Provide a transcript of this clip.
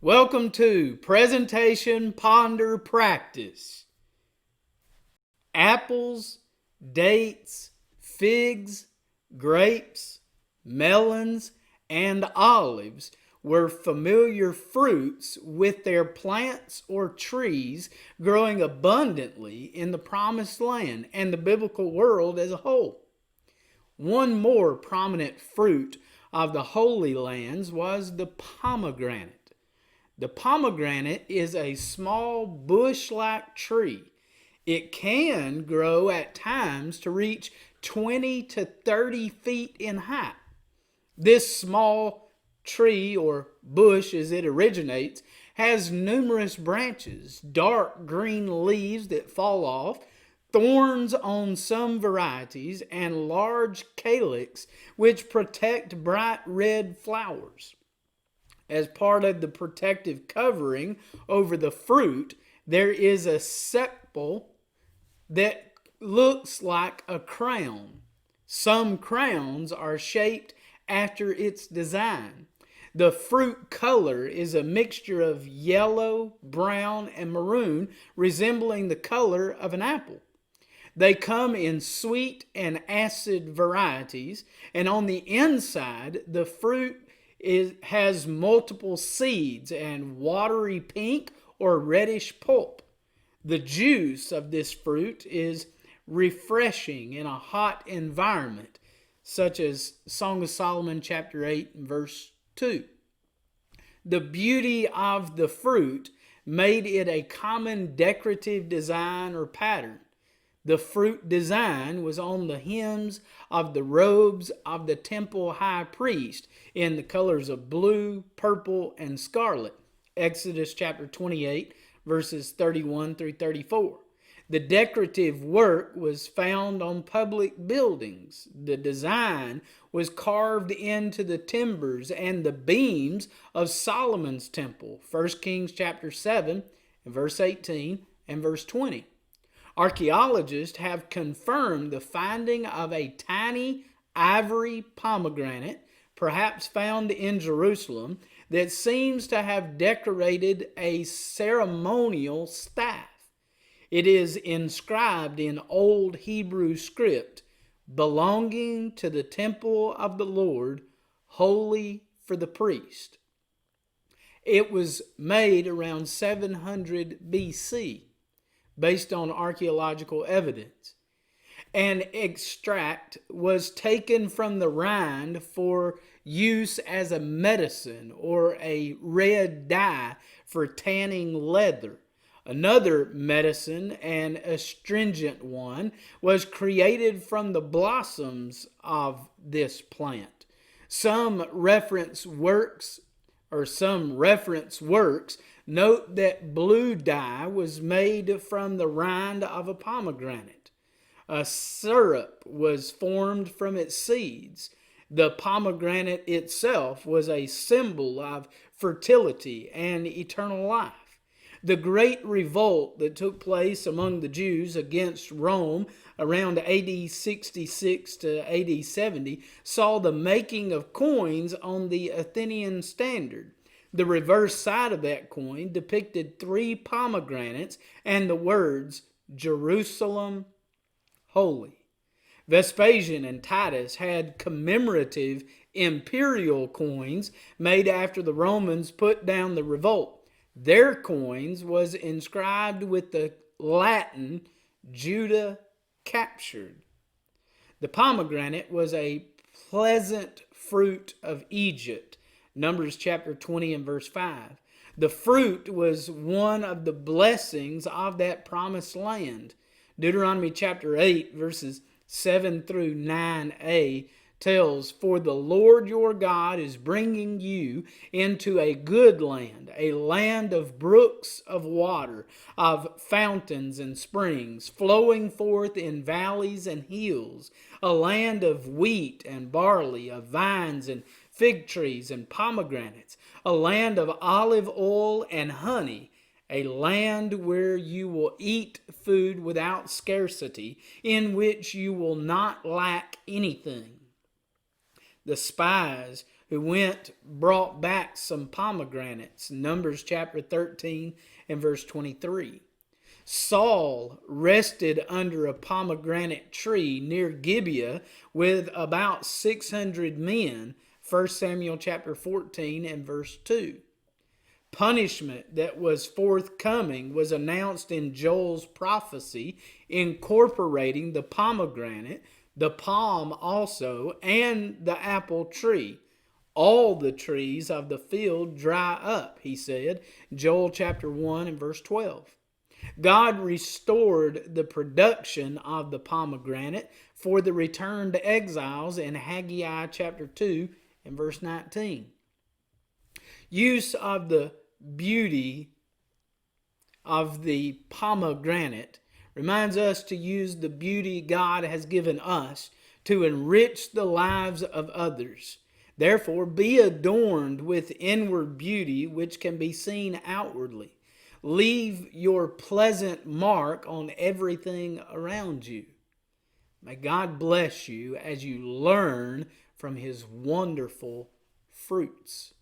Welcome to Presentation Ponder Practice. Apples, dates, figs, grapes, melons, and olives were familiar fruits with their plants or trees growing abundantly in the Promised Land and the biblical world as a whole. One more prominent fruit of the Holy Lands was the pomegranate. The pomegranate is a small bush-like tree. It can grow at times to reach 20 to 30 feet in height. This small tree or bush as it originates has numerous branches, dark green leaves that fall off, thorns on some varieties, and large calyx which protect bright red flowers. As part of the protective covering over the fruit, there is a sepal that looks like a crown. Some crowns are shaped after its design. The fruit color is a mixture of yellow, brown, and maroon, resembling the color of an apple. They come in sweet and acid varieties, and on the inside, the fruit has multiple seeds and watery pink or reddish pulp. The juice of this fruit is refreshing in a hot environment, such as Song of Solomon chapter 8 verse 2. The beauty of the fruit made it a common decorative design or pattern. The fruit design was on the hems of the robes of the temple high priest in the colors of blue, purple, and scarlet. Exodus chapter 28, verses 31 through 34. The decorative work was found on public buildings. The design was carved into the timbers and the beams of Solomon's temple. 1 Kings chapter 7, verse 18 and verse 20. Archaeologists have confirmed the finding of a tiny ivory pomegranate, perhaps found in Jerusalem, that seems to have decorated a ceremonial staff. It is inscribed in Old Hebrew script, belonging to the temple of the Lord, holy for the priest. It was made around 700 BC. Based on archaeological evidence. An extract was taken from the rind for use as a medicine or a red dye for tanning leather. Another medicine, and astringent one, was created from the blossoms of this plant. Some reference works note that blue dye was made from the rind of a pomegranate. A syrup was formed from its seeds. The pomegranate itself was a symbol of fertility and eternal life. The great revolt that took place among the Jews against Rome around AD 66 to AD 70 saw the making of coins on the Athenian standard. The reverse side of that coin depicted 3 pomegranates and the words, Jerusalem Holy. Vespasian and Titus had commemorative imperial coins made after the Romans put down the revolt. Their coins was inscribed with the Latin, Judah captured. The pomegranate was a pleasant fruit of Egypt. Numbers chapter 20 and verse 5. The fruit was one of the blessings of that promised land. Deuteronomy chapter 8 verses 7 through 9a tells, "For the Lord your God is bringing you into a good land, a land of brooks of water, of fountains and springs, flowing forth in valleys and hills, a land of wheat and barley, of vines and fig trees and pomegranates, a land of olive oil and honey, a land where you will eat food without scarcity, in which you will not lack anything." The spies who brought back some pomegranates. Numbers chapter 13 and verse 23. Saul rested under a pomegranate tree near Gibeah with about 600 men. 1 Samuel chapter 14 and verse 2. Punishment that was forthcoming was announced in Joel's prophecy, incorporating the pomegranate, the palm also, and the apple tree. All the trees of the field dry up, he said. Joel chapter 1 and verse 12. God restored the production of the pomegranate for the returned exiles in Haggai chapter 2 and verse 19. Use of the beauty of the pomegranate reminds us to use the beauty God has given us to enrich the lives of others. Therefore, be adorned with inward beauty which can be seen outwardly. Leave your pleasant mark on everything around you. May God bless you as you learn from His wonderful fruits.